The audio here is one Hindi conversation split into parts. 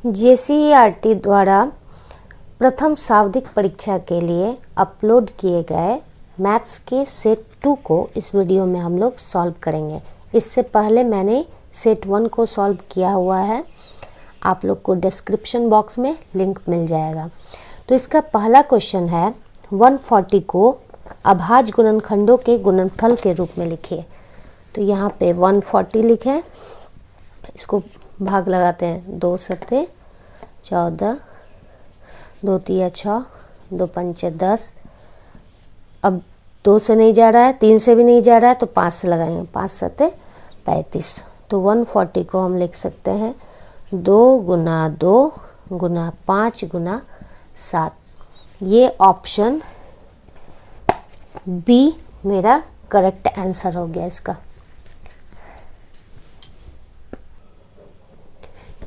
JCERT द्वारा प्रथम शाब्दिक परीक्षा के लिए अपलोड किए गए मैथ्स के सेट 2 को इस वीडियो में हम लोग सॉल्व करेंगे। इससे पहले मैंने सेट 1 को सॉल्व किया हुआ है, आप लोग को डिस्क्रिप्शन बॉक्स में लिंक मिल जाएगा। तो इसका पहला क्वेश्चन है 140 को अभाज्य गुणनखंडों के गुणनफल के रूप में लिखिए। तो यहाँ पे 140 लिखें, इसको भाग लगाते हैं। 2 सत्ते 14, 2 तिया 6, 2 पंचे 10। अब 2 से नहीं जा रहा है, 3 से भी नहीं जा रहा है, तो 5 से लगाएंगे। 5 सत्ते 35। तो 140 को हम लिख सकते हैं 2 गुना 2 गुना 5 गुना 7। ये ऑप्शन बी मेरा करेक्ट आंसर हो गया इसका।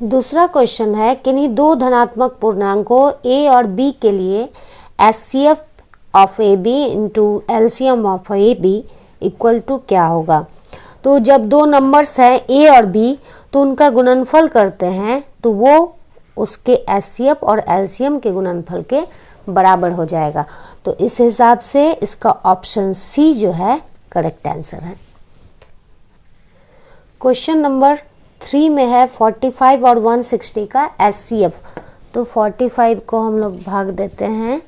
दूसरा क्वेश्चन है किन्हीं दो धनात्मक पूर्णांकों a और b के लिए HCF of AB into LCM of AB equal to क्या होगा। तो जब दो नंबर्स हैं a और b तो उनका गुणनफल करते हैं तो वो उसके HCF और LCM के गुणनफल के बराबर हो जाएगा। तो इस हिसाब से इसका ऑप्शन सी जो है करेक्ट आंसर है। क्वेश्चन नंबर 3 में है 45 और 160 का HCF। तो 45 को हम लोग भाग देते हैं,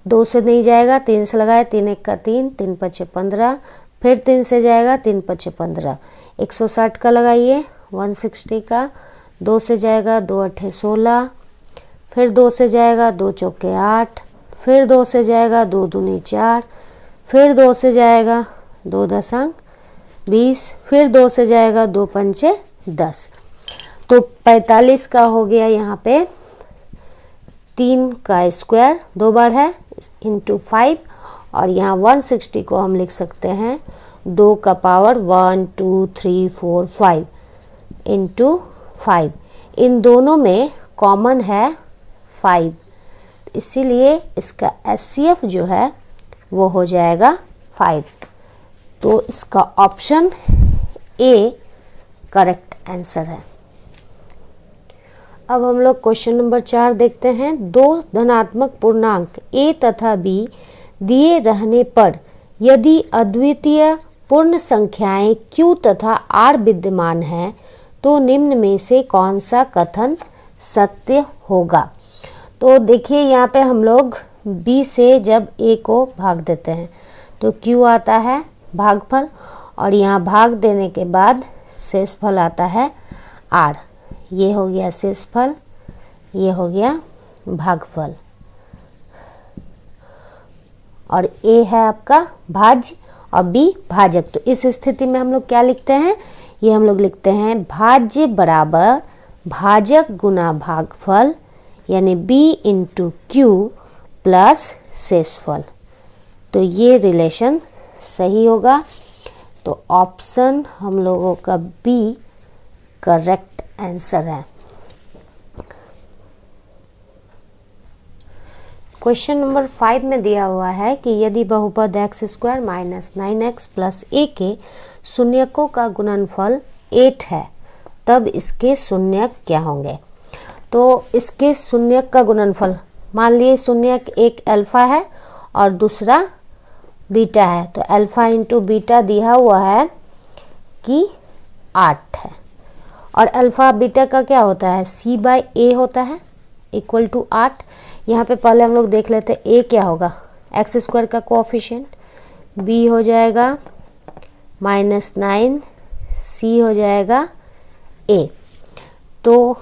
2 से नहीं जाएगा, 3 से लगाए, 3 एक का 3, 3 पचे 15, फिर 3 से जाएगा, 3 पचे 15। 160 का लगाइए 160 का, 2 से जाएगा, 2 अठे 16, फिर 2 से जाएगा, 2 चौके 8, फिर 2 से जाएगा, 2 दूनी 4, फिर 2 से जाएगा, 2 दशंक 20, फिर 2 से जाएगा, 2 पंचे 10। तो 45 का हो गया यहाँ पे 3 का स्क्वायर 2 बार है इंटू 5, और यहाँ 160 को हम लिख सकते हैं 2 का पावर 1 2 3 4 5 इंटू 5। इन दोनों में कॉमन है 5, इसीलिए इसका HCF जो है वो हो जाएगा 5। तो इसका ऑप्शन ए करेक्ट आंसर है। अब हम लोग क्वेश्चन नंबर 4 देखते हैं। दो धनात्मक पूर्णांक a तथा b दिए रहने पर यदि अद्वितीय पूर्ण संख्याएं q तथा r विद्यमान हैं तो निम्न में से कौन सा कथन सत्य होगा। तो देखिए यहाँ पे हम लोग b से जब a को भाग देते हैं तो q आता है भागफल, और यहाँ भाग देने के बाद शेषफल आता है r। ये हो गया शेषफल, ये हो गया भागफल, और a है आपका भाज्य और b भाजक। तो इस स्थिति में हम लोग क्या लिखते हैं, ये हम लोग लिखते हैं भाज्य बराबर भाजक गुना भागफल, यानी b इंटू क्यू प्लस शेषफल। तो ये रिलेशन सही होगा। तो ऑप्शन हम लोगों का बी करेक्ट आंसर है। क्वेश्चन नंबर 5 में दिया हुआ है कि यदि बहुपद x square minus 9x plus a के शून्यकों का गुणनफल 8 है तब इसके शून्यक क्या होंगे। तो इसके शून्यक का गुणनफल, मान लिए शून्यक एक अल्फा है और दूसरा बीटा है, तो अल्फा इंटू बीटा दिया हुआ है कि 8 है, और अल्फा बीटा का क्या होता है c बाई ए होता है इक्वल टू 8। यहाँ पे पहले हम लोग देख लेते हैं a क्या होगा, एक्स स्क्वायर का कोएफिशिएंट, b हो जाएगा -9, c हो जाएगा a। तो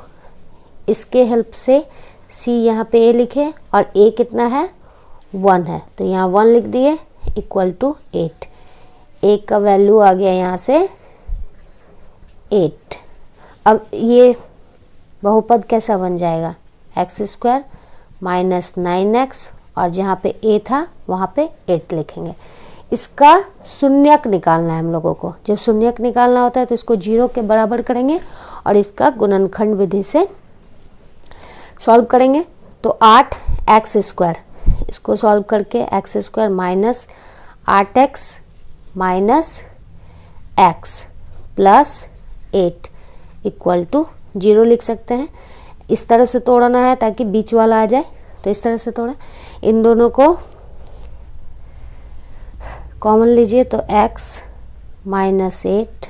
इसके हेल्प से c यहाँ पे a लिखे और a कितना है 1 है, तो यहाँ 1 लिख दिए इक्वल टू 8। a का वैल्यू आ गया यहाँ से 8। अब ये बहुपद कैसा बन जाएगा, एक्स स्क्वायर माइनस 9x, और जहाँ पे a था वहाँ पे 8 लिखेंगे। इसका शून्यक निकालना है हम लोगों को। जब शून्यक निकालना होता है तो इसको 0 के बराबर करेंगे और इसका गुणनखंड विधि से सॉल्व करेंगे। तो 8 एक्स स्क्वायर, इसको सॉल्व करके x square minus 8x minus x plus 8 equal to 0 लिख सकते हैं। इस तरह से तोड़ना है ताकि बीच वाला आ जाए, तो इस तरह से तोड़ा। इन दोनों को कॉमन लीजिए तो x -8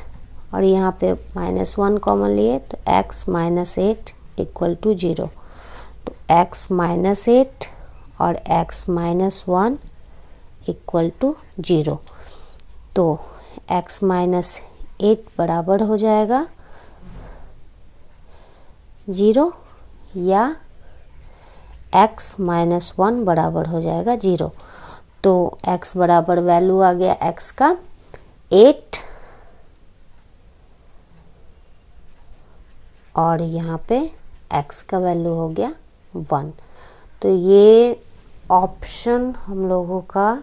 और यहाँ पे -1 कॉमन लिए तो x -8 इक्वल टू 0। तो x -8 और x -1 इक्वल टू 0। तो x -8 बराबर हो जाएगा 0 या x -1 बराबर हो जाएगा 0। तो x बराबर वैल्यू आ गया x का 8 और यहाँ पे x का वैल्यू हो गया 1। तो ये ऑप्शन हम लोगों का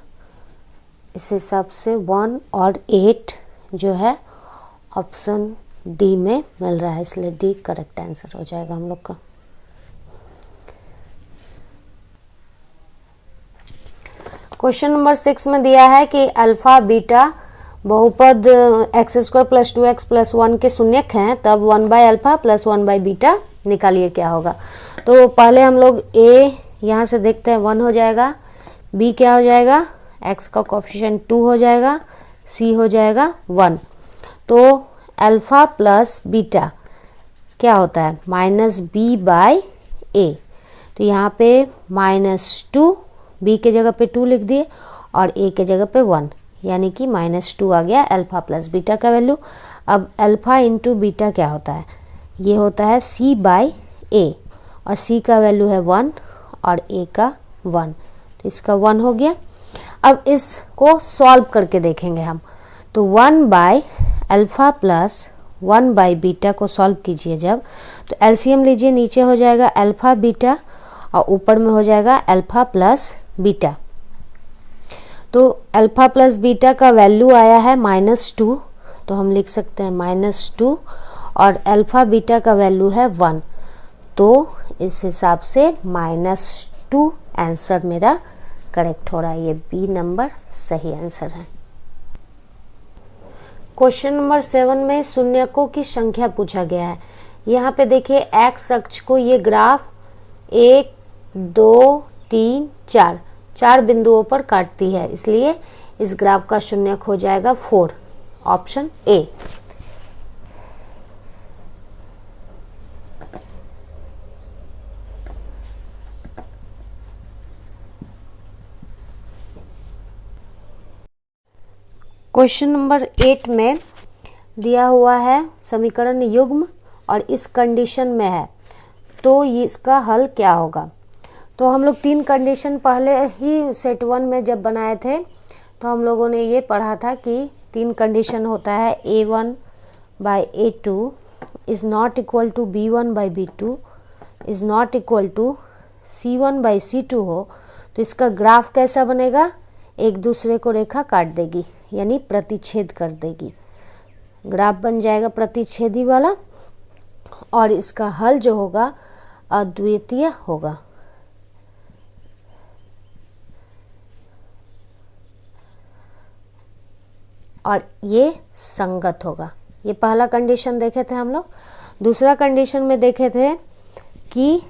इस हिसाब से 1 और 8 जो है ऑप्शन डी में मिल रहा है, इसलिए डी करेक्ट आंसर हो जाएगा हम लोग का। क्वेश्चन नंबर 6 में दिया है कि अल्फा बीटा बहुपद x² + 2x + 1 के शून्यक हैं, तब 1/α + 1/बीटा निकालिए क्या होगा। तो पहले हम लोग a यहाँ से देखते हैं 1 हो जाएगा, b क्या हो जाएगा, x का कोफिशिएंट 2 हो जाएगा, c हो जाएगा 1। तो अल्फा प्लस बीटा क्या होता है -b/a। तो यहाँ पे -2, b के जगह पे 2 लिख दिए और a के जगह पे 1, यानी कि -2 आ गया अल्फा प्लस बीटा का वैल्यू। अब अल्फा इंटू बीटा क्या होता है, ये होता है c/a और c का वैल्यू है 1 और a का 1, तो इसका 1 हो गया। अब इसको सॉल्व करके देखेंगे हम। तो 1/α प्लस 1/बीटा को सॉल्व कीजिए जब, तो एलसीएम लीजिए, नीचे हो जाएगा अल्फा बीटा और ऊपर में हो जाएगा अल्फा प्लस बीटा। तो अल्फा प्लस बीटा का वैल्यू आया है -2, तो हम लिख सकते हैं -2 और अल्फा बीटा का वैल्यू है 1। तो इस हिसाब से -2 आंसर मेरा करेक्ट हो रहा है, ये बी नंबर सही आंसर है। क्वेश्चन नंबर 7 में शून्यकों की संख्या पूछा गया है। यहाँ पे देखिए एक्स अक्ष को ये ग्राफ 1 2 3 4 बिंदुओं पर काटती है, इसलिए इस ग्राफ का शून्यक हो जाएगा 4, ऑप्शन ए। क्वेश्चन नंबर 8 में दिया हुआ है समीकरण युग्म और इस कंडीशन में है, तो ये इसका हल क्या होगा। तो हम लोग 3 कंडीशन पहले ही सेट 1 में जब बनाए थे तो हम लोगों ने ये पढ़ा था कि 3 कंडीशन होता है a1/a2 is not equal to b1/b2 is not equal to c1/c2 हो, तो इसका ग्राफ कैसा बनेगा, एक दूसरे को रेखा काट देगी यानी प्रतिच्छेद कर देगी, ग्राफ बन जाएगा प्रतिच्छेदी वाला और इसका हल जो होगा अद्वितीय होगा। और ये संगत होगा। ये पहला कंडीशन देखे थे हम लोग। दूसरा कंडीशन में देखे थे कि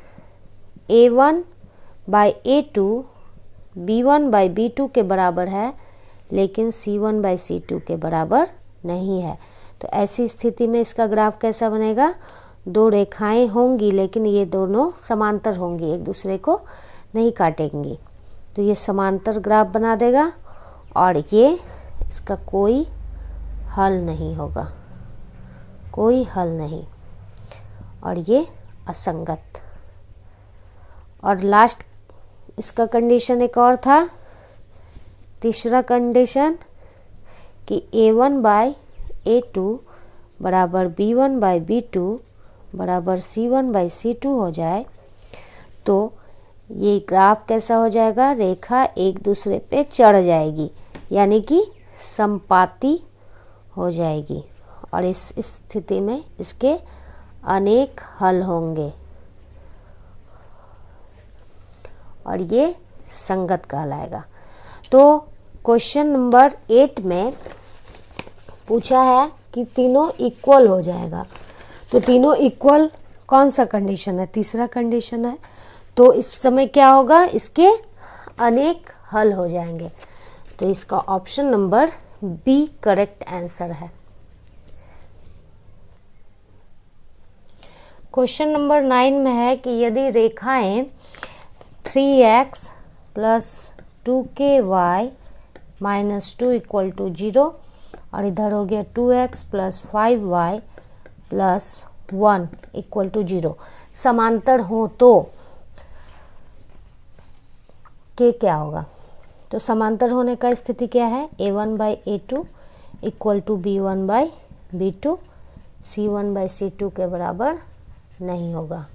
a1/a2 b1/b2 के बराबर है, लेकिन c1/c2 के बराबर नहीं है। तो ऐसी स्थिति में इसका ग्राफ कैसा बनेगा, 2 रेखाएं होंगी लेकिन ये दोनों समांतर होंगी, एक दूसरे को नहीं काटेंगी, तो ये समांतर ग्राफ बना देगा और ये इसका कोई हल नहीं होगा, कोई हल नहीं, और ये असंगत। और लास्ट इसका कंडीशन एक और था, तीसरा कंडीशन कि a1/a2 बराबर b1/b2 बराबर c1/c2 हो जाए, तो ये ग्राफ कैसा हो जाएगा, रेखा एक दूसरे पे चढ़ जाएगी यानी कि संपाती हो जाएगी और इस स्थिति में इसके अनेक हल होंगे और ये संगत कहलाएगा। तो क्वेश्चन नंबर 8 में पूछा है कि तीनों इक्वल हो जाएगा, तो तीनों इक्वल कौन सा कंडीशन है, तीसरा कंडीशन है। तो इस समय क्या होगा, इसके अनेक हल हो जाएंगे। तो इसका option number b correct answer है। क्वेश्चन नंबर 9 में है कि यदि रेखाएं 3x plus 2ky minus 2 equal to 0 और इधर हो गया 2x plus 5y plus 1 equal to 0 समांतर हो तो के क्या होगा। तो समांतर होने का स्थिति क्या है, a1 by a2 equal to b1 by b2, c1 by c2 के बराबर नहीं होगा।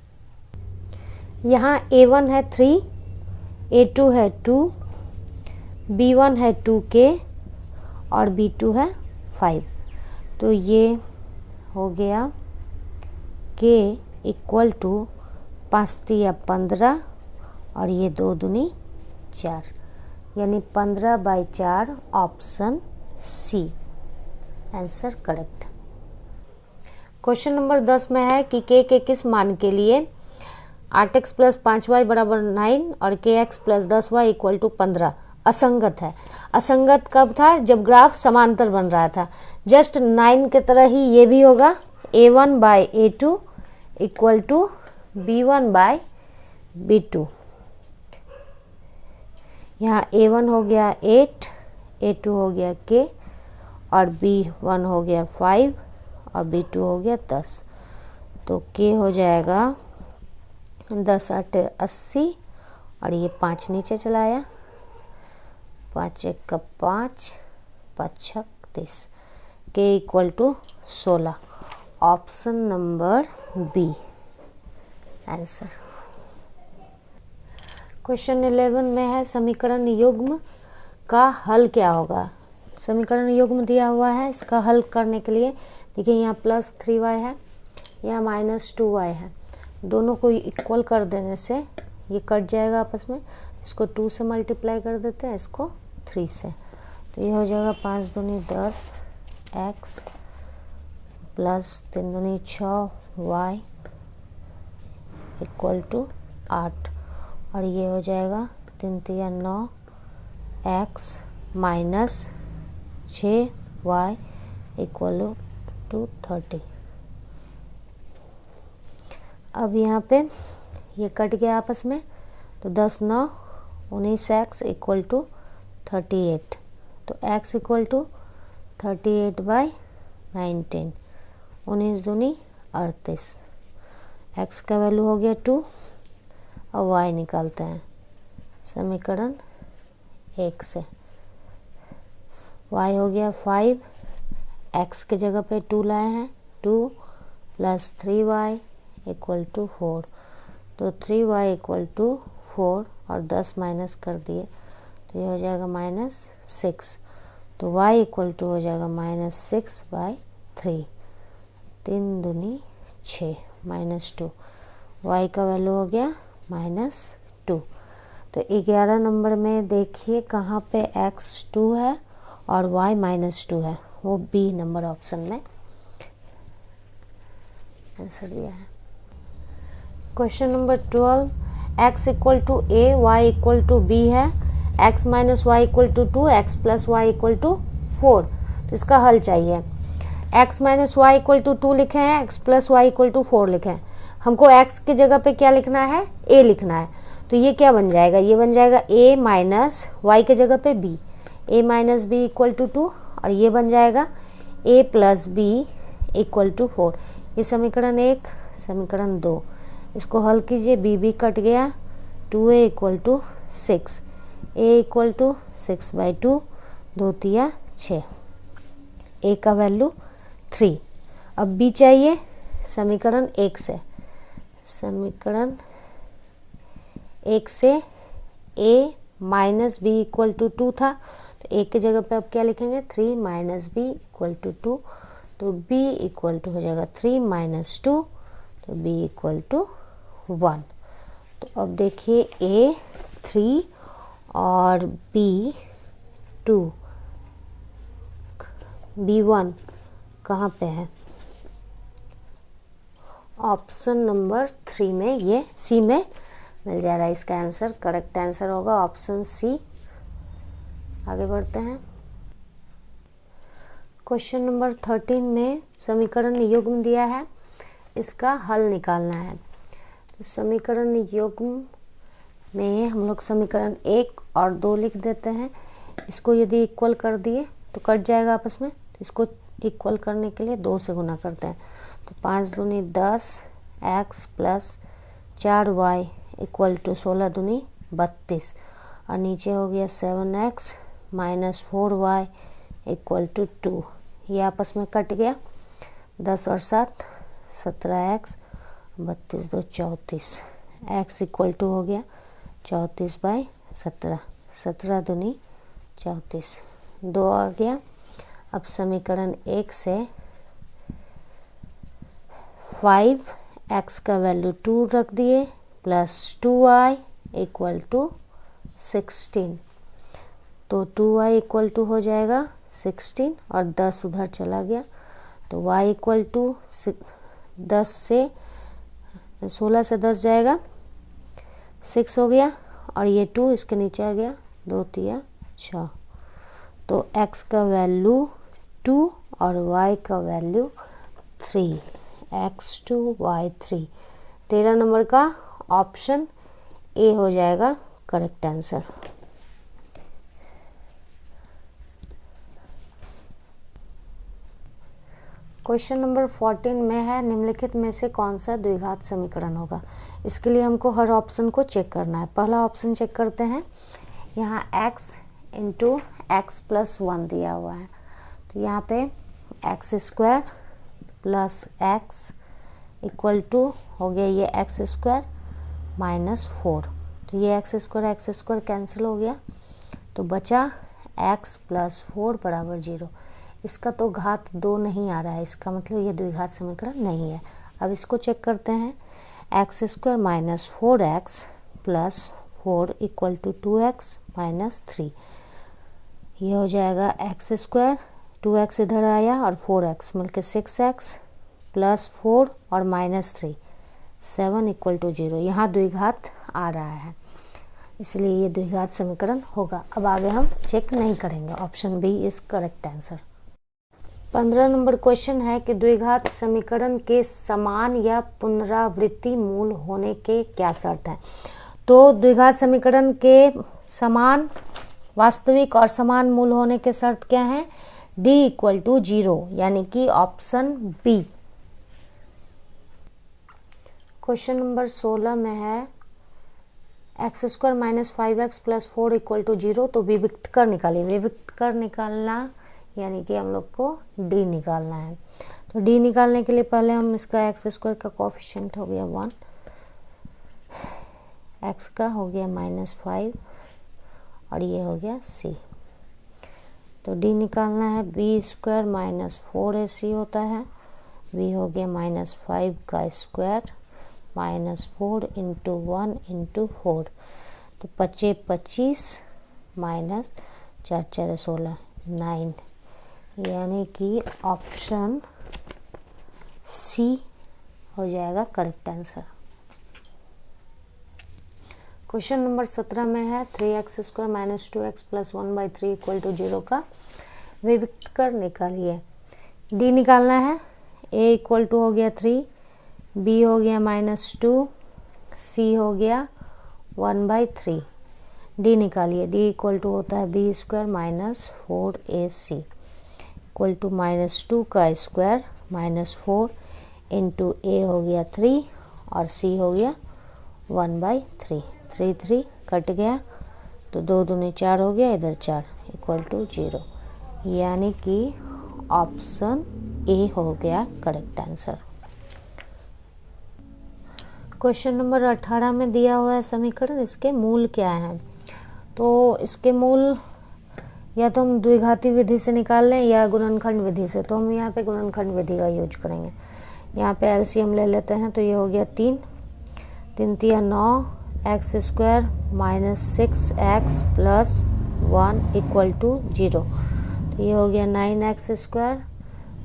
यहाँ a1 है 3, a2 है 2, b1 है 2k और b2 है 5। तो ये हो गया k इक्वल टू 5 तिया 15 और ये 2 दूनी 4, यानी 15 by 4 option c answer correct. Question number 10 में है कि k के किस मान के लिए 8x प्लस 5y बराबर 9 और kx plus 10y equal to 15 असंगत है। असंगत कब था, जब ग्राफ समांतर बन रहा था। जस्ट 9 की तरह ही ये भी होगा, a1 by a2 equal to b1 by b2। यहाँ a1 हो गया 8, a2 हो गया k और b1 हो गया 5 और b2 हो गया 10। तो k हो जाएगा 10 8 80 और ये 5 नीचे चलाया, 5 1 का 5, 5 6 30, k equal to 16 option number b answer. Question 11 में है समीकरण युग्म का हल क्या होगा। समीकरण युग्म दिया हुआ है, इसका हल करने के लिए देखिए यहाँ प्लस 3y है, यहाँ माइनस 2y है। दोनों को इक्वल कर देने से ये कट जाएगा आपस में। इसको 2 से मल्टीप्लाई कर देते हैं, इसको 3 से। तो ये हो जाएगा 5 दूनी 10 x प्लस 3 दूनी 6 y इक्वल टू 8 और ये हो जाएगा 3 तिया 9 x minus 6 y equal to 30। अब यहाँ पे ये कट गया आपस में, तो 10 9 19 x इक्वल टू 38। तो x इक्वल टू 38 बाई 19, 19 दूनी 38। x का वैल्यू हो गया 2 और y निकालते हैं समीकरण 1 से। y हो गया 5, x के जगह पे 2 लाए हैं, 2 प्लस 3y इक्वल टू 4। तो 3y इक्वल टू 4 और 10 माइनस कर दिए तो ये हो जाएगा -6। तो y इक्वल टू हो जाएगा -6 बाई 3, 3 दूनी 6 -2, y का वैल्यू हो गया -2। तो 11 नंबर में देखिए कहाँ पे x 2 है और y -2 है, वो बी नंबर ऑप्शन में आंसर दिया है। Question number 12, x equal to a, y equal to b है, x minus y equal to 2, x plus y equal to 4। तो इसका हल चाहिए। x minus y equal to 2 लिखे हैं, x plus y equal to 4 लिखे हैं। हमको x की जगह पे क्या लिखना है, a लिखना है। तो ये क्या बन जाएगा, ये बन जाएगा a माइनस वाई के जगह पे b, a minus b equal to 2 और ये बन जाएगा a plus b equal to 4। ये समीकरण 1, समीकरण 2। इसको हल कीजिए, बी बी कट गया, 2a equal to 6, a equal to 6 by 2, 2 तिया 6, a का वैल्यू 3। अब b चाहिए समीकरण 1 से। समीकरण 1 से a minus b equal to 2 था, तो a की जगह पे अब क्या लिखेंगे, 3 माइनस बी इक्वल टू 2। तो b इक्वल टू हो जाएगा 3 माइनस 2, तो b इक्वल टू 1। तो अब देखिए a 3 और b 2, b1 कहाँ पे है, ऑप्शन नंबर 3 में, ये सी में मिल जा रहा है इसका आंसर। करेक्ट आंसर होगा ऑप्शन सी। आगे बढ़ते हैं। क्वेश्चन नंबर 13 में समीकरण युग्म दिया है, इसका हल निकालना है। तो समीकरण युग्म में हम लोग समीकरण 1 और 2 लिख देते हैं। इसको यदि इक्वल कर दिए तो कट जाएगा आपस में, तो इसको इक्वल करने के लिए 2 से गुना करते हैं। तो 5 दूनी 10 x plus 4y equal to 16 दूनी 32, और नीचे हो गया 7x minus 4y equal to 2। ये आपस में कट गया, 10 और 7 17x, 32 2 34, x इक्वल टू हो गया 34/17, 17 दूनी 34, 2 आ गया। अब समीकरण 1 से 5x का वैल्यू 2 रख दिए प्लस 2y इक्वल टू 16, तो 2y इक्वल टू हो जाएगा 16 और 10 उधर चला गया, तो y इक्वल टू 10 से 16 से 10 जाएगा 6 हो गया, और ये 2 इसके नीचे आ गया, 2 3 6, तो x का वैल्यू 2 और y का वैल्यू 3, x2 y3। 13 नंबर का ऑप्शन ए हो जाएगा करेक्ट आंसर। क्वेश्चन नंबर 14 में है, निम्नलिखित में से कौन सा द्विघात समीकरण होगा। इसके लिए हमको हर ऑप्शन को चेक करना है। पहला ऑप्शन चेक करते हैं। यहाँ x इंटू एक्स प्लस 1 दिया हुआ है, तो यहाँ पे x square plus x equal to हो गया ये एक्स स्क्वायर माइनस 4, तो ये एक्स स्क्वायर कैंसिल हो गया, तो बचा x प्लस 4 बराबर 0। इसका तो घात 2 नहीं आ रहा है, इसका मतलब ये द्विघात समीकरण नहीं है। अब इसको चेक करते हैं। X square minus 4x plus 4 equal to 2x minus 3, ये हो जाएगा एक्स स्क्वायर, 2x इधर आया और 4x मिलकर 6x प्लस 4 और माइनस 3, 7 इक्वल टू 0। यहाँ द्विघात आ रहा है, इसलिए ये द्विघात समीकरण होगा। अब आगे हम चेक नहीं करेंगे, option B is correct answer. 15 number question है कि द्विघात समीकरण के समान या पुनरावृत्ति मूल होने के क्या शर्त हैं। तो द्विघात समीकरण के समान, वास्तविक और समान मूल होने के शर्त क्या हैं। d इक्वल टू 0, यानी कि ऑप्शन बी। क्वेश्चन नंबर 16 में है x square minus 5x plus 4 equal to 0, तो विविक्त कर निकालिए। विविक्त कर निकालना यानी कि हम लोग को d निकालना है। तो d निकालने के लिए पहले हम इसका एक्स स्क्वायर का कोफिशिएंट हो गया 1, x का हो गया -5 और ये हो गया c। तो d निकालना है, b स्क्वायर माइनस 4ac होता है, b हो गया -5 का स्क्वायर माइनस 4 इंटू 1 इंटू 4, तो 25 25 माइनस 4 4 16 9, यानी कि ऑप्शन सी हो जाएगा करेक्ट आंसर। क्वेश्चन नंबर 17 में है 3x square minus 2x plus 1/3 equal to 0 का विविक्त कर निकालिए। d निकालना है, a इक्वल टू हो गया 3, b हो गया -2, c हो गया 1/3। d निकालिए, d इक्वल टू होता है b square minus 4ac equal to -2 का स्क्वायर माइनस 4 इंटू a हो गया 3 और c हो गया 1/3। 3 3 कट गया, तो 2 दूनी 4 हो गया, इधर 4 इक्वल टू 0, यानी कि ऑप्शन ए हो गया करेक्ट आंसर। क्वेश्चन नंबर 18 में दिया हुआ है समीकरण, इसके मूल क्या हैं। तो इसके मूल या तो हम द्विघाती विधि से निकाल लें या गुणनखंड विधि से। तो हम यहाँ पे गुणनखंड विधि का यूज करेंगे। यहाँ पे एलसीएम ले लेते हैं, तो ये हो गया 3 3 3 9 x square minus 6x plus 1 equal to 0, तो ये हो गया 9x square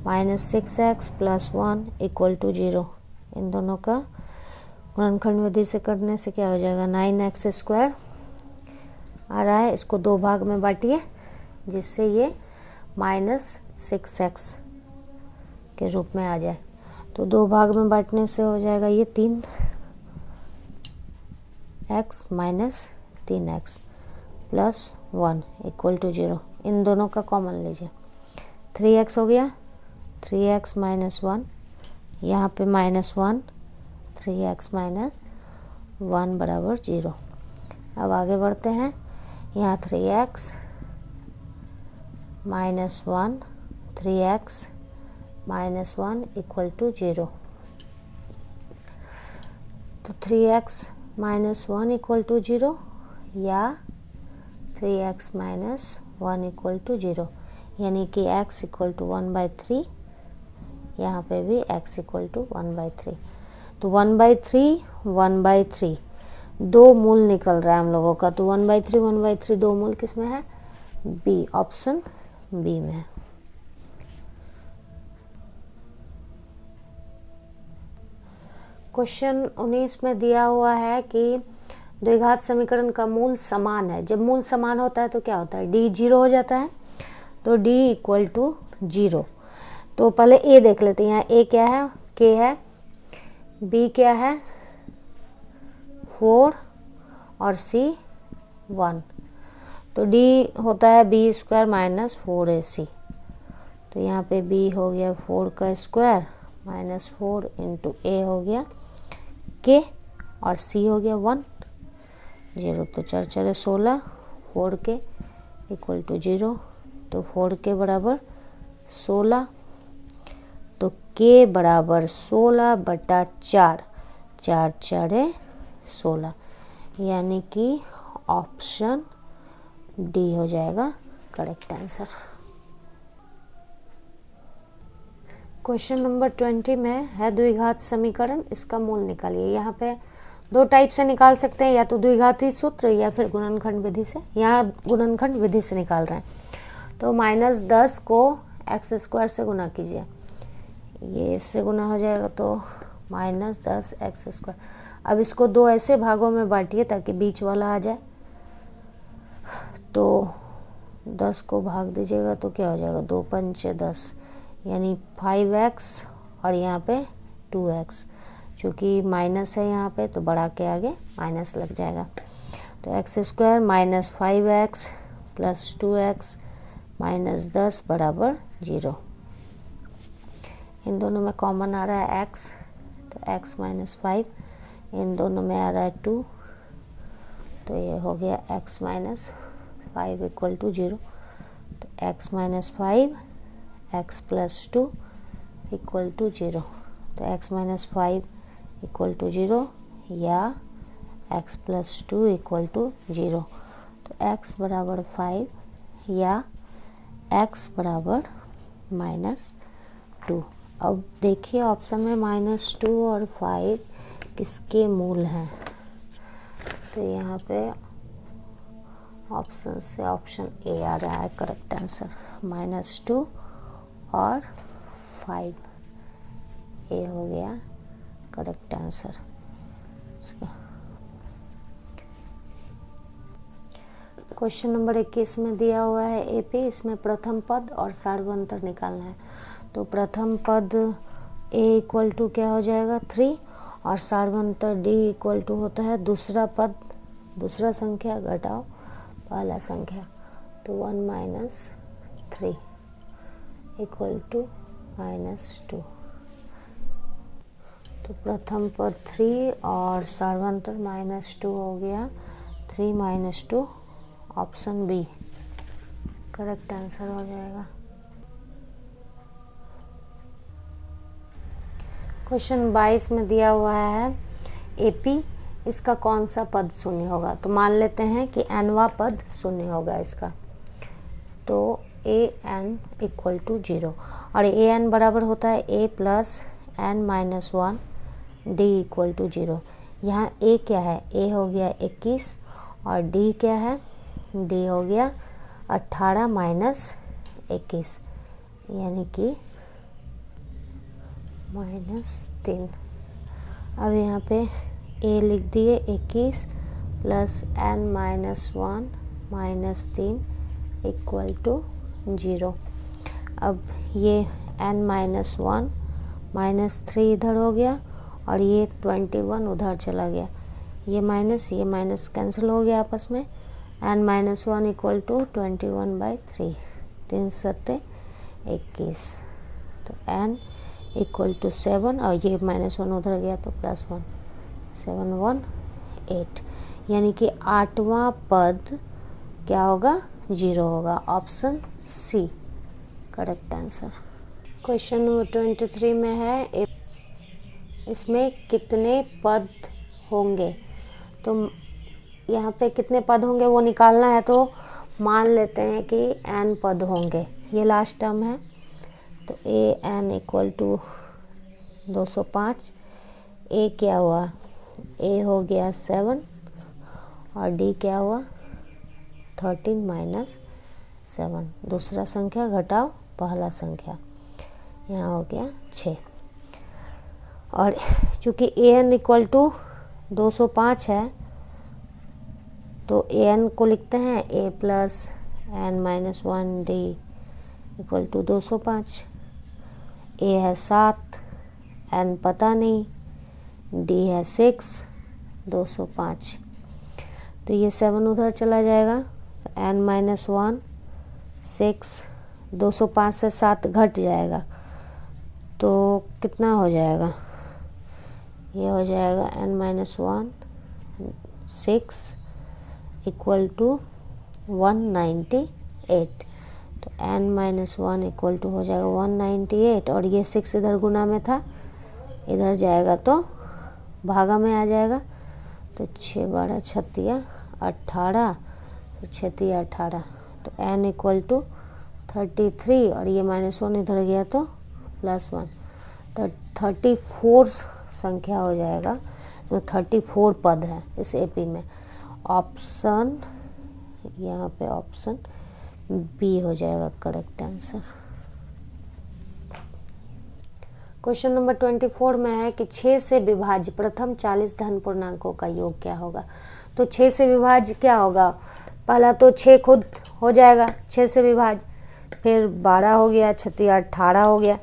minus 6x plus 1 equal to 0, इन दोनों का गुणनखंड विधि से करने से क्या हो जाएगा, 9x² आ रहा है। इसको 2 भाग में बांटिए जिससे ये -6x के रूप में आ जाए। तो 2 भाग में बांटने से हो जाएगा ये 3x - 3x + 1 = 0। इन दोनों का कॉमन लीजिए, 3x हो गया, 3x - 1, यहाँ पे -1, 3x - 1 = 0। अब आगे बढ़ते हैं, यहाँ 3x - 1, 3x - 1 = 0। तो 3x - 1 = 0 या 3x - 1 = 0, यानी कि x = 1/3, यहाँ पे भी x = 1/3। तो 1/3 1/3 2 मूल निकल रहा है हम लोगों का। तो 1/3 1/3 2 मूल किस में है, बी, ऑप्शन बी में है। क्वेश्चन 19 में दिया हुआ है कि द्विघात समीकरण का मूल समान है। जब मूल समान होता है तो क्या होता है, d 0 हो जाता है। तो d = 0। तो पहले a देख लेते हैं, यहाँ a क्या है, k है, b क्या है, 4 और c 1। तो d होता है b² - 4ac। तो यहाँ पे b हो गया 4 का स्क्वायर -4 × a हो गया k और c हो गया 1, 0। तो 4 × 4 = 16, 4k = 0। तो 4k = 16। तो k = 16/4, 4 × 4 = 16, यानी कि ऑप्शन डी हो जाएगा करेक्ट आंसर। क्वेश्चन नंबर 20 में है द्विघात समीकरण, इसका मूल निकालिए। यहाँ पे 2 टाइप से निकाल सकते हैं, या तो द्विघाती सूत्र या फिर गुणनखंड विधि से। यहाँ गुणनखंड विधि से निकाल रहे हैं। तो -10 को x² से गुना कीजिए, ये इससे गुना हो जाएगा तो -10x²। अब इसको 2 ऐसे भागों में बांटिए ताकि बीच वाला आ जाए। तो 10 को भाग दीजिएगा तो क्या हो जाएगा, 2 × 5 = 10, यानी 5x और यहाँ पे 2x। चूँकि माइनस है यहाँ पे तो बढ़ा के आगे माइनस लग जाएगा। तो x² - 5x + 2x - 10 = 0। इन दोनों में कॉमन आ रहा है x, तो x - 5, इन दोनों में आ रहा है 2, तो ये हो गया x - 5 = 0। तो x - 5 x + 2 = 0। तो x - 5 = 0 या x + 2 = 0। तो x = 5 या x = -2। अब देखिए ऑप्शन में -2 और 5 किसके मूल हैं। तो यहाँ पे ऑप्शन से ऑप्शन ए आ रहा है करेक्ट आंसर, -2 और 5 ए हो गया करेक्ट आंसर इसका। क्वेश्चन नंबर 21 में दिया हुआ है एपी, इसमें प्रथम पद और सार्वंतर निकालना है। तो प्रथम पद a = क्या हो जाएगा, 3, और सार्वंतर d = होता है दूसरा पद, दूसरा संख्या घटाओ पहला संख्या। तो 1 - 3 = -2। तो प्रथम पद 3 और सार्वंतर -2 हो गया, 3 - 2, ऑप्शन बी करेक्ट आंसर हो जाएगा। क्वेश्चन 22 में दिया हुआ है एपी, इसका कौन सा पद शून्य होगा। तो मान लेते हैं कि nवां पद शून्य होगा इसका। तो an = 0 और an बराबर होता है a + n - 1 d = 0। यहाँ a क्या है, a हो गया 21 और d क्या है, d हो गया 18 - 21, यानी कि -3। अब यहाँ पे a लिख दिए 21 plus n minus 1 minus 3 equal to 0। अब ये n माइनस 1 माइनस 3 इधर हो गया और ये 21 उधर चला गया, ये माइनस कैंसिल हो गया आपस में। n माइनस 1 इक्वल टू 21/3, 3 सत्ते 21, तो n इक्वल टू 7 और ये -1 उधर गया तो +1, 7 1 8, यानी कि 8वां पद क्या होगा, 0 होगा। Option C correct answer. Question number 23 में है इसमें कितने पद होंगे, तो यहाँ पे कितने पद होंगे वो निकालना है, तो मान लेते हैं कि n पद होंगे। ये लास्ट टर्म है तो an इक्वल टू 205, a क्या हुआ, a हो गया 7 और d क्या हुआ 13 माइनस 7, दूसरा संख्या घटाओ पहला संख्या, यहाँ हो गया 6। और चूँकि an इक्वल टू 205 है तो an को लिखते हैं a plus n minus 1 d equal to 205। a है 7, n पता नहीं, d है 6, 205, तो ये 7 उधर चला जाएगा, n माइनस 1 6, 205 से 7 घट जाएगा तो कितना हो जाएगा, ये हो जाएगा n माइनस 1 6 इक्वल टू 198, तो n माइनस 1 इक्वल टू हो जाएगा 198 और ये 6 इधर गुना में था, इधर जाएगा तो भागा में आ जाएगा, तो 6 12 36 18, 36 18, तो n इक्वल टू 33 और ये -1 इधर गया तो +1, तो 34 संख्या हो जाएगा, तो 34 पद है इस एपी में। ऑप्शन यहाँ पे ऑप्शन बी हो जाएगा करेक्ट आंसर। क्वेश्चन नंबर 24 में है कि 6 से विभाज्य प्रथम 40 धन पूर्णांकों का योग क्या होगा, तो 6 से विभाज्य क्या होगा, पहला तो 6 खुद हो जाएगा 6 से विभाज्य, फिर 12 हो गया, 36 18 हो गया,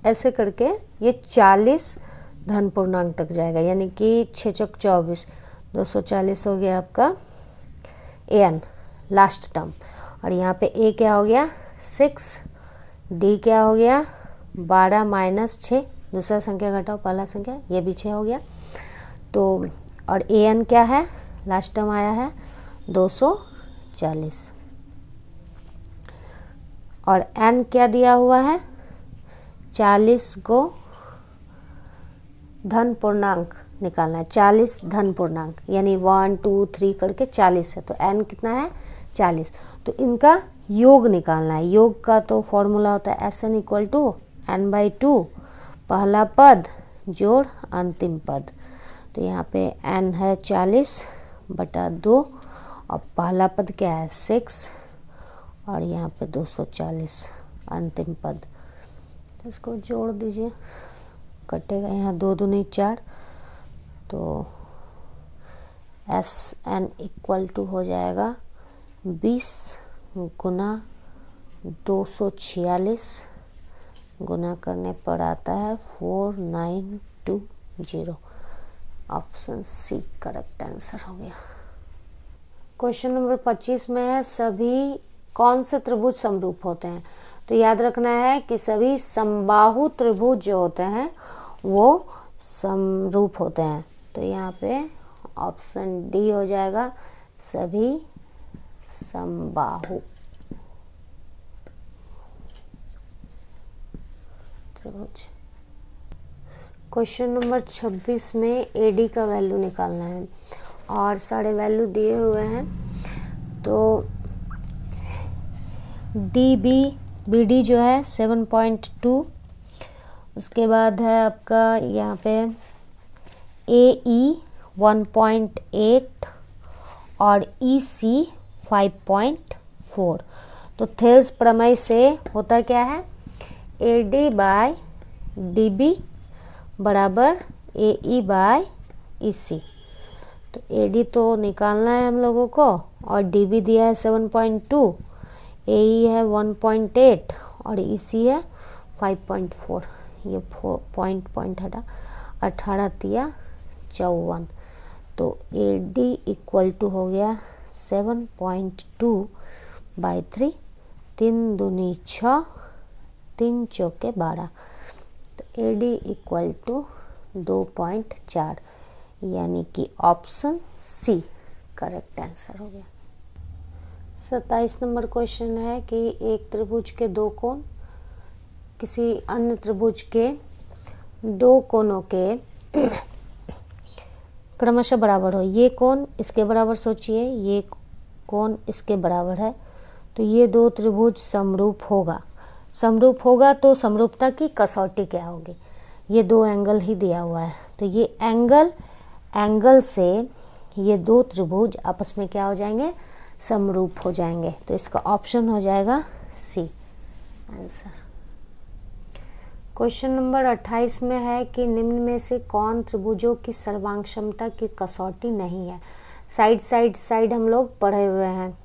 ऐसे करके ये 40 धन पूर्णांक तक जाएगा, यानी कि 6 चौक 24, 240 हो गया आपका an लास्ट टर्म। और यहाँ पे a क्या हो गया 6, d क्या हो गया 12 माइनस 6, दूसरा संख्या घटाओ पहला संख्या, ये भी 6 हो गया, तो और an क्या है लास्ट टर्म आया है 240, और n क्या दिया हुआ है 40 को धन पूर्णांक निकालना है, 40 धन पूर्णांक यानी 1 2 3 करके 40 है, तो n कितना है 40, तो इनका योग निकालना है। योग का तो फॉर्मूला होता है Sn इक्वल टू n/2 पहला पद जोड़ अंतिम पद, तो यहाँ पे n है 40/2 और पहला पद क्या है 6 और यहाँ पे 240 अंतिम पद, तो इसको जोड़ दीजिए, कटेगा यहाँ 2 दूनी 4, तो Sn इक्वल टू हो जाएगा 20 गुना 246 गुना करने पर आता है 4920, ऑप्शन सी करेक्ट आंसर हो गया। क्वेश्चन नंबर 25 में है सभी कौन से त्रिभुज समरूप होते हैं, तो याद रखना है कि सभी समबाहु त्रिभुज जो होते हैं वो समरूप होते हैं, तो यहाँ पे ऑप्शन डी हो जाएगा सभी समबाहु त्रिभुज। क्वेश्चन नंबर 26 में एडी का वैल्यू निकालना है और सारे वैल्यू दिए हुए हैं, तो BD जो है 7.2, उसके बाद है आपका यहाँ पे AE 1.8 और EC 5.4, तो थेल्स प्रमेय से होता क्या है AD/DB बराबर AE बाय EC। तो AD तो निकालना है हम लोगों को, और DB दिया है 7.2, AE है 1.8 और EC है 5.4। ये पॉइंट हटा, 18 दिया 54। तो AD इक्वल टू हो गया 7.2/3, 3 दूनी 6, 3 चौके 12। तो AD इक्वल टू 2.4, यानी कि ऑप्शन सी करेक्ट आंसर हो गया। 27 नंबर क्वेश्चन है कि एक त्रिभुज के दो कोण किसी अन्य त्रिभुज के दो कोणों के क्रमशः बराबर हो। ये कोण इसके बराबर, सोचिए ये कोण इसके बराबर है, तो ये दो त्रिभुज समरूप होगा। समरूप होगा तो समरूपता की कसौटी क्या होगी? ये दो एंगल ही दिया हुआ है, तो ये एंगल से ये दो त्रिभुज आपस में क्या हो जाएंगे? समरूप हो जाएंगे। तो इसका ऑप्शन हो जाएगा सी आंसर। क्वेश्चन नंबर 28 में है कि निम्न में से कौन त्रिभुजों की सर्वांग क्षमता की कसौटी नहीं है? साइड हम लोग पढ़े हुए हैं,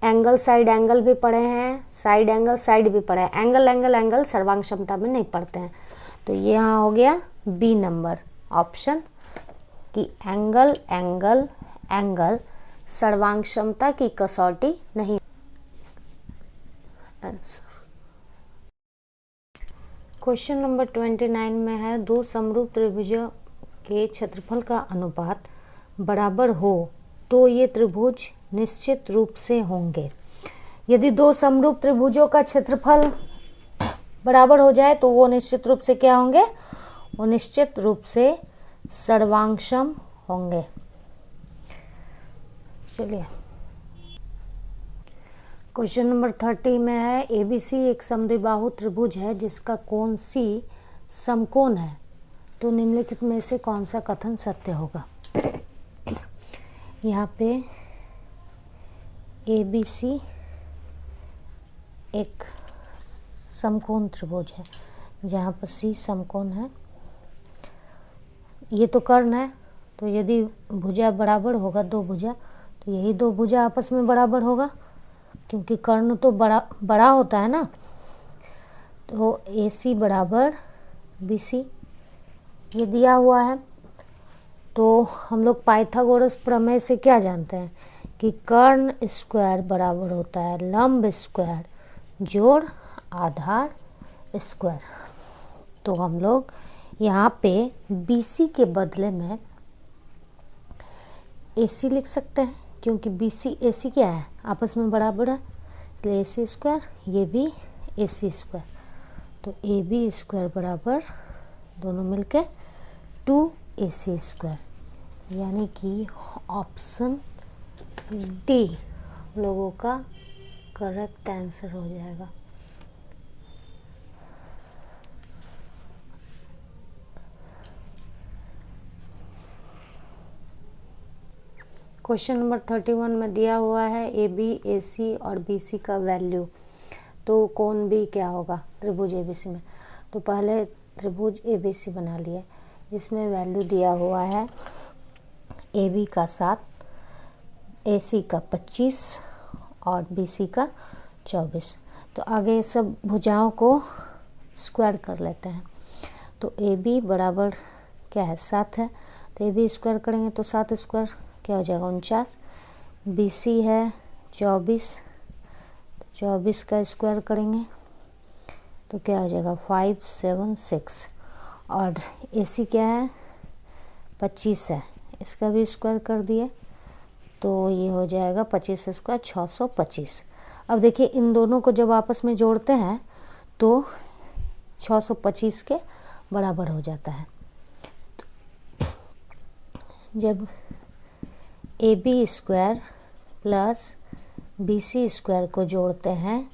एंगल साइड एंगल भी पढ़े हैं, साइड एंगल साइड भी पढ़े हैं, एंगल सर्वांग क्षमता में नहीं पढ़ते हैं। तो ये यहाँ हो गया बी नंबर ऑप्शन, कि एंगल सर्वांग क्षमता की कसौटी नहीं। आंसर। क्वेश्चन नंबर 29 में है दो समरूप त्रिभुजों के क्षेत्रफल का अनुपात बराबर हो तो ये त्रिभुज निश्चित रूप से होंगे। यदि दो समरूप त्रिभुजों का क्षेत्रफल बराबर हो जाए तो वो निश्चित रूप से क्या होंगे? वो निश्चित रूप से सर्वांगसम होंगे। चलिए क्वेश्चन नंबर 30 में है ABC एक समद्विबाहु त्रिभुज है जिसका कोण C समकोण है, तो निम्नलिखित में से कौन सा कथन सत्य होगा? यहाँ पे ABC एक समकोण त्रिभुज है जहाँ पर C समकोण है। ये तो कर्ण है, तो यदि भुजा बराबर होगा, दो भुजा, तो यही दो भुजा आपस में बराबर होगा, क्योंकि कर्ण तो बड़ा होता है ना। तो AC बराबर BC ये दिया हुआ है। तो हम लोग पाइथागोरस प्रमेय से क्या जानते हैं कि कर्ण स्क्वायर बराबर होता है लंब स्क्वायर जोड़ आधार स्क्वायर। तो हम लोग यहाँ पे BC के बदले में AC लिख सकते हैं, क्योंकि BC AC क्या है? आपस में बराबर है, इसलिए AC स्क्वायर, ये भी AC स्क्वायर। तो AB स्क्वायर बराबर दोनों मिलके 2AC स्क्वायर, यानी कि ऑप्शन डी लोगों का करेक्ट आंसर हो जाएगा। क्वेश्चन नंबर 31 में दिया हुआ है AB, AC और BC का वैल्यू, तो कौन भी क्या होगा त्रिभुज ABC में? तो पहले त्रिभुज ABC बना लिया जिसमें वैल्यू दिया हुआ है AB का 7, AC का 25 और BC का 24। तो आगे सब भुजाओं को स्क्वायर कर लेते हैं। तो AB बराबर क्या है? 7 है, तो AB स्क्वायर करेंगे तो 7 स्क्वायर क्या हो जाएगा? 49। BC है 24, 24 का स्क्वायर करेंगे तो क्या हो जाएगा? 576। और AC क्या है? 25 है, इसका भी स्क्वायर कर दिए तो ये हो जाएगा 25 स्क्वायर 625। अब देखिए इन दोनों को जब आपस में जोड़ते हैं तो 625 के बराबर हो जाता है। जब AB square plus BC square को जोड़ते हैं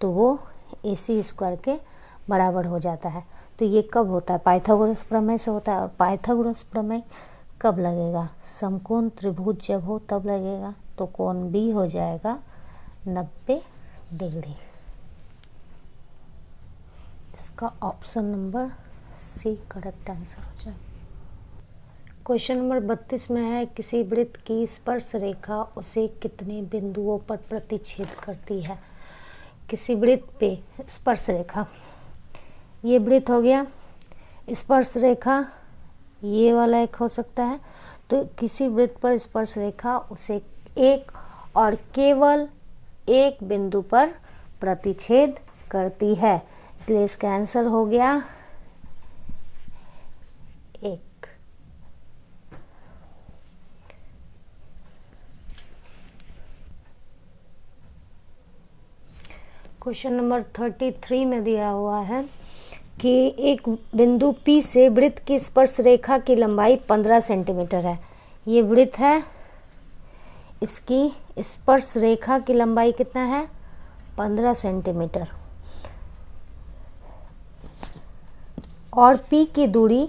तो वो AC स्क्वायर के बराबर हो जाता है। तो ये कब होता है? पाइथागोरस प्रमेय से होता है। और पाइथागोरस प्रमेय कब लगेगा? समकोण त्रिभुज जब हो तब लगेगा। तो कोण B हो जाएगा 90 डिग्री। इसका option number C correct answer हो जाएगा। क्वेश्चन नंबर 32 में है किसी वृत्त की स्पर्श रेखा उसे कितने बिंदुओं पर प्रतिच्छेद करती है। किसी वृत्त पे स्पर्श रेखा, ये वृत्त हो गया, स्पर्श रेखा ये वाला एक हो सकता है। तो किसी वृत्त पर स्पर्श रेखा उसे एक और केवल एक बिंदु पर प्रतिच्छेद करती है, इसलिए इसका आंसर हो गया 1। क्वेश्चन नंबर 33 में दिया हुआ है कि एक बिंदु P से वृत्त की स्पर्श रेखा की लंबाई 15 सेंटीमीटर है। ये वृत्त है, इसकी स्पर्श रेखा की लंबाई कितना है 15 सेंटीमीटर और P की दूरी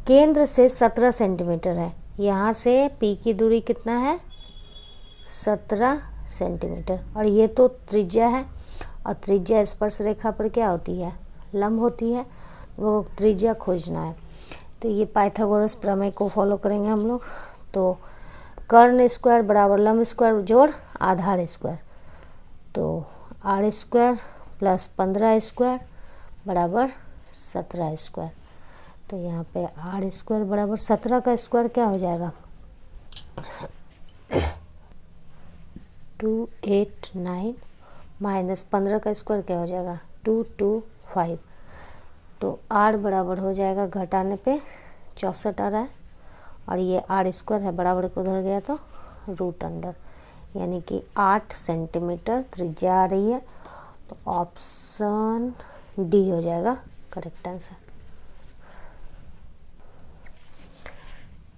केंद्र से 17 सेंटीमीटर है। यहाँ से P की दूरी कितना है 17 सेंटीमीटर और ये तो त्रिज्या है और त्रिज्या स्पर्श रेखा पर क्या होती है लंब होती है, वो त्रिज्या खोजना है। तो ये पाइथागोरस प्रमेय को फॉलो करेंगे हम लोग। तो कर्ण स्क्वायर बराबर लंब स्क्वायर जोड़ आधार स्क्वायर, तो आर स्क्वायर प्लस 15 स्क्वायर बराबर 17 स्क्वायर। तो यहाँ पे आर स्क्वायर बराबर 17 का स्क्वायर क्या हो जाएगा 289 माइनस 15 का स्क्वायर क्या हो जाएगा 225। तो आर बराबर हो जाएगा घटाने पे 64 आ रहा है और ये आर स्क्वायर है बराबर को उधर गया तो रूट अंडर, यानी कि 8 सेंटीमीटर त्रिज्या आ रही है। तो ऑप्शन डी हो जाएगा करेक्ट आंसर।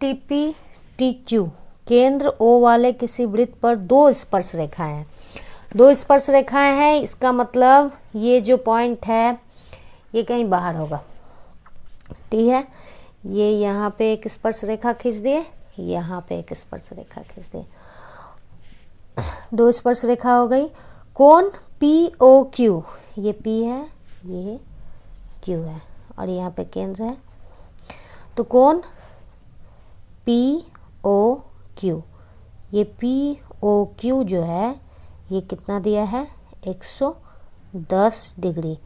टीपी टीक्यू केंद्र ओ वाले किसी वृत्त पर दो स्पर्श रेखाएं हैं। दो स्पर्श रेखाएं हैं, इसका मतलब ये जो पॉइंट है ये कहीं बाहर होगा, ठीक है। ये यहाँ पे एक स्पर्श रेखा खींच दिए, यहाँ पे एक स्पर्श रेखा खींच दिए, दो स्पर्श रेखा हो गई। कोण पी ओ क्यू, ये P है ये Q है और यहाँ पे केंद्र है। तो कोण पी ओ क्यू, ये पी ओ क्यू जो है ये कितना दिया है 110 डिग्री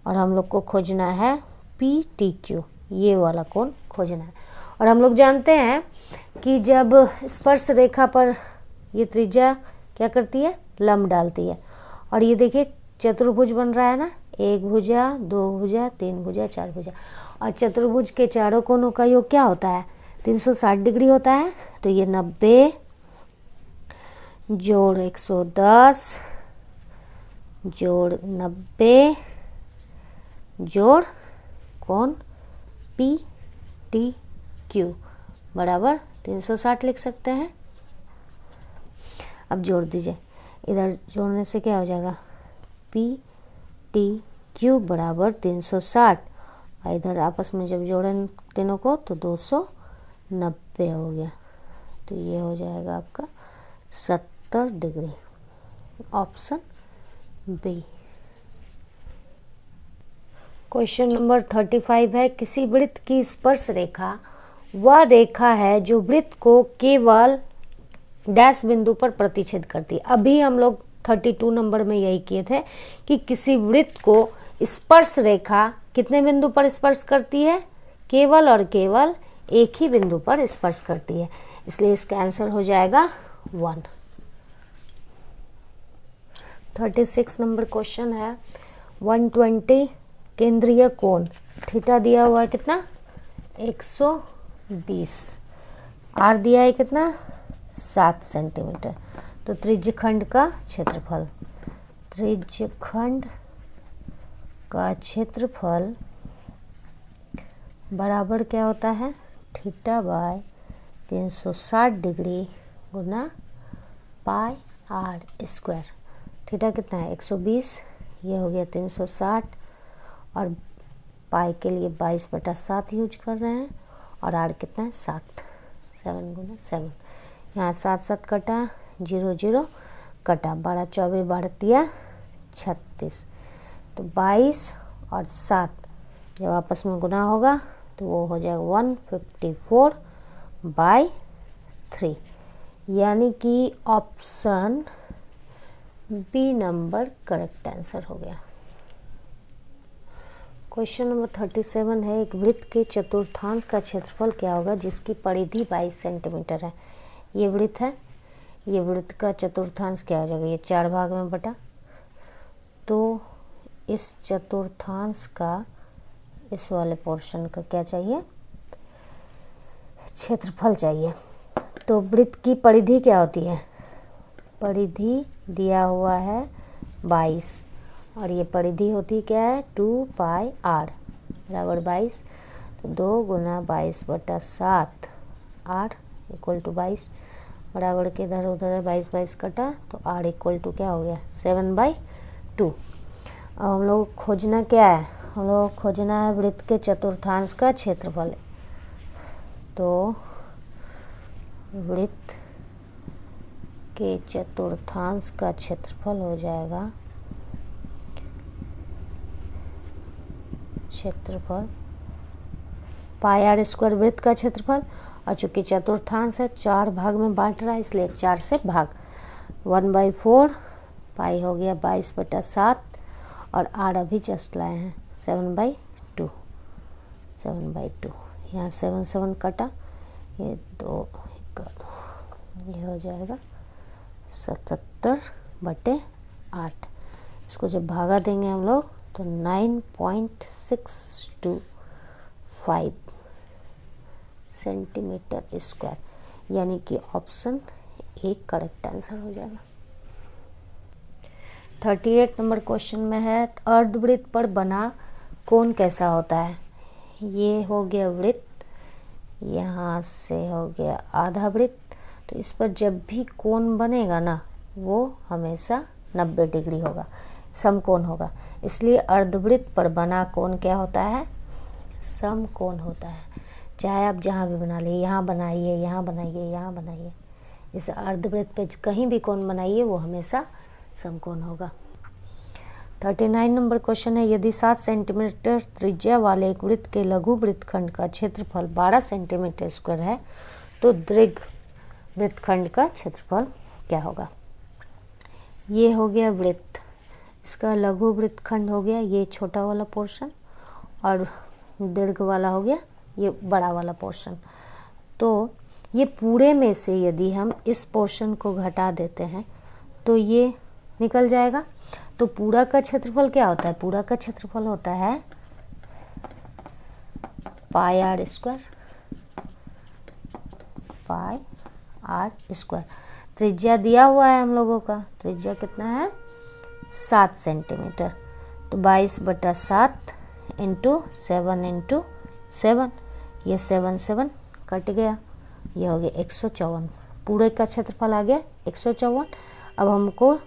और हम लोग को खोजना है पी टी क्यू, ये वाला कोण खोजना है। और हम लोग जानते हैं कि जब स्पर्श रेखा पर ये त्रिज्या क्या करती है लंब डालती है। और ये देखिए चतुर्भुज बन रहा है ना, एक भुजा दो भुजा तीन भुजा चार भुजा, और चतुर्भुज के चारों कोणों का योग क्या होता है 360 डिग्री होता है। तो ये 90 जोड़ 110 जोड़ 90 जोड़ कोण पी टी क्यू बराबर 360 लिख सकते हैं। अब जोड़ दीजिए, इधर जोड़ने से क्या हो जाएगा पी टी क्यू बराबर 360 और इधर आपस में जब जोड़ें तीनों को तो 290 हो गया। तो ये हो जाएगा आपका 70 degree, option B. Question number 35 है किसी वृत्त की स्पर्श रेखा वह रेखा है जो वृत्त को केवल डैश बिंदु पर प्रतिच्छेद करती है। अभी हम लोग 32 नंबर में यही किए थे कि किसी वृत्त को स्पर्श रेखा कितने बिंदु पर स्पर्श करती है केवल और केवल एक ही बिंदु पर स्पर्श करती है, इसलिए इसका आंसर हो जाएगा 1। 36 नंबर क्वेश्चन है 120 केंद्रीय कोण थीटा दिया हुआ है कितना 120, आर दिया है कितना 7 सेंटीमीटर। तो त्रिज्यखंड का क्षेत्रफल, त्रिज्यखंड का क्षेत्रफल बराबर क्या होता है थीटा बाय 360 डिग्री गुना पाई आर स्क्वायर। थीटा कितना है 120, ये हो गया 360 और पाई के लिए 22/7 यूज कर रहे हैं और आर कितना है 7, 7 गुना 7, यहाँ 7 7 कटा 0 0 कटा 12 24 12 तिया 36। तो 22 और 7 जब आपस में गुना होगा तो वो हो जाएगा 154 बाय 3, यानी कि option B number correct answer हो गया। क्वेश्चन नंबर 37 है, एक वृत्त के चतुर्थांश का क्षेत्रफल क्या होगा जिसकी परिधि 22 सेंटीमीटर है। ये वृत्त है, ये वृत्त का चतुर्थांश क्या हो जाएगा, ये 4 भाग में बटा, तो इस चतुर्थांश का इस वाले पोर्शन का क्या चाहिए, क्षेत्रफल चाहिए। तो वृत्त की परिधि क्या होती है, परिधि दिया हुआ है 22 और ये परिधि होती क्या है 2 पाई r बराबर 22, तो 2 गुना 22/7 r इक्वल टू 22 बराबर के इधर उधर 22 कटा, तो r इक्वल टू क्या हो गया 7/2। अब हम लोग खोजना क्या है, हम लोग खोजना है वृत्त के चतुर्थांश का क्षेत्रफल। तो वृत्त के चतुर्थांश का क्षेत्रफल हो जाएगा, क्षेत्रफल पाई r स्क्वायर वृत्त का क्षेत्रफल, और चूंकि चतुर्थांश है 4 भाग में बांट रहा है इसलिए 4 से भाग, 1/4 पाई हो गया 22/7 और r अभी जस्ट लाए हैं 7/2, 7/2, यहाँ 7 7 कटा, ये 2 ये हो जाएगा 77/8। इसको जब भागा देंगे हम लोग तो 9.625 सेंटीमीटर स्क्वायर, यानी कि ऑप्शन ए करेक्ट आंसर हो जाएगा। 38 नंबर क्वेश्चन में है, अर्धवृत्त पर बना कोण कैसा होता है। ये हो गया वृत्त, यहाँ से हो गया आधा वृत्त, तो इस पर जब भी कोण बनेगा ना वो हमेशा 90 डिग्री होगा, समकोण होगा, इसलिए अर्धवृत्त पर बना कोण क्या होता है, समकोण होता है। चाहे आप जहाँ भी बना लिए, यहाँ बनाइए, यहाँ बनाइए, यहाँ बनाइए, इस अर्धवृत्त पे कहीं भी कोण बनाइए वो हमेशा समकोण होगा। 39 नंबर क्वेश्चन है, यदि 7 सेंटीमीटर त्रिज्या वाले एक वृत्त के लघु वृत्तखंड का क्षेत्रफल 12 सेंटीमीटर स्क्वायर है तो दीर्घ वृत्तखंड का क्षेत्रफल क्या होगा। ये हो गया वृत्त, इसका लघु वृत्तखंड हो गया ये छोटा वाला पोर्शन, और दीर्घ वाला हो गया ये बड़ा वाला पोर्शन। तो ये पूरे में से यदि हम इस पोर्शन को घटा देते हैं तो ये निकल जाएगा। तो पूरा का क्षेत्रफल क्या होता है, पूरा का क्षेत्रफल होता है पाई r स्क्वायर, पाई r स्क्वायर। त्रिज्या दिया हुआ है हम लोगों का, त्रिज्या कितना है 7 सेंटीमीटर, तो 22/7 इंटू 7 इंटू 7, ये 7 7 कट गया, ये हो गया 154, पूरे का क्षेत्रफल आ गया 154। अब हमको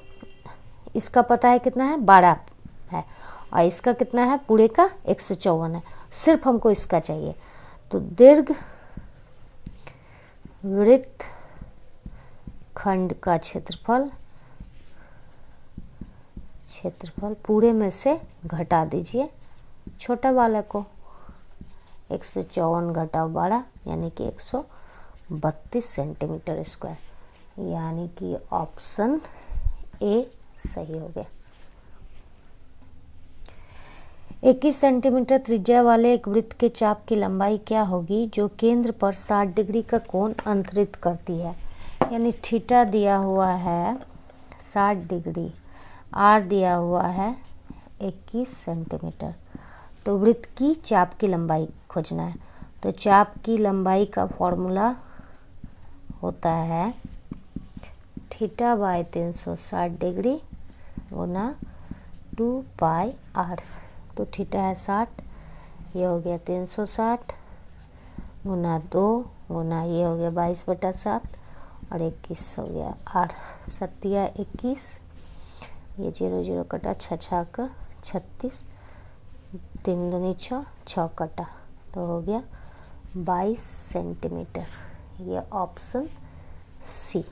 इसका पता है कितना है 12 है, और इसका कितना है पूरे का 154 है, सिर्फ हमको इसका चाहिए। तो दीर्घ वृत्त खंड का क्षेत्रफल, क्षेत्रफल पूरे में से घटा दीजिए छोटा वाला को, 154 घटाओ 12 यानी कि 132 सेंटीमीटर स्क्वायर, यानी कि ऑप्शन ए सही हो गया। 21 सेंटीमीटर त्रिज्या वाले एक वृत्त के चाप की लंबाई क्या होगी जो केंद्र पर 60 डिग्री का कोण अंतरित करती है। यानी थीटा दिया हुआ है 60 डिग्री, आर दिया हुआ है 21 सेंटीमीटर, तो वृत्त की चाप की लंबाई खोजना है। तो चाप की लंबाई का फॉर्मूला होता है theta by 360 degree Guna 2 pi r। तो थीटा है 60, ये हो गया 360 गुना 2 गुना ये हो गया 22/7 और 21 हो गया r, 7 या 21, ये 0 0 कटा, 6 6 का 36, 3 दूनी 6, 6 कटा, तो हो गया 22 सेंटीमीटर। ये ऑप्शन सी।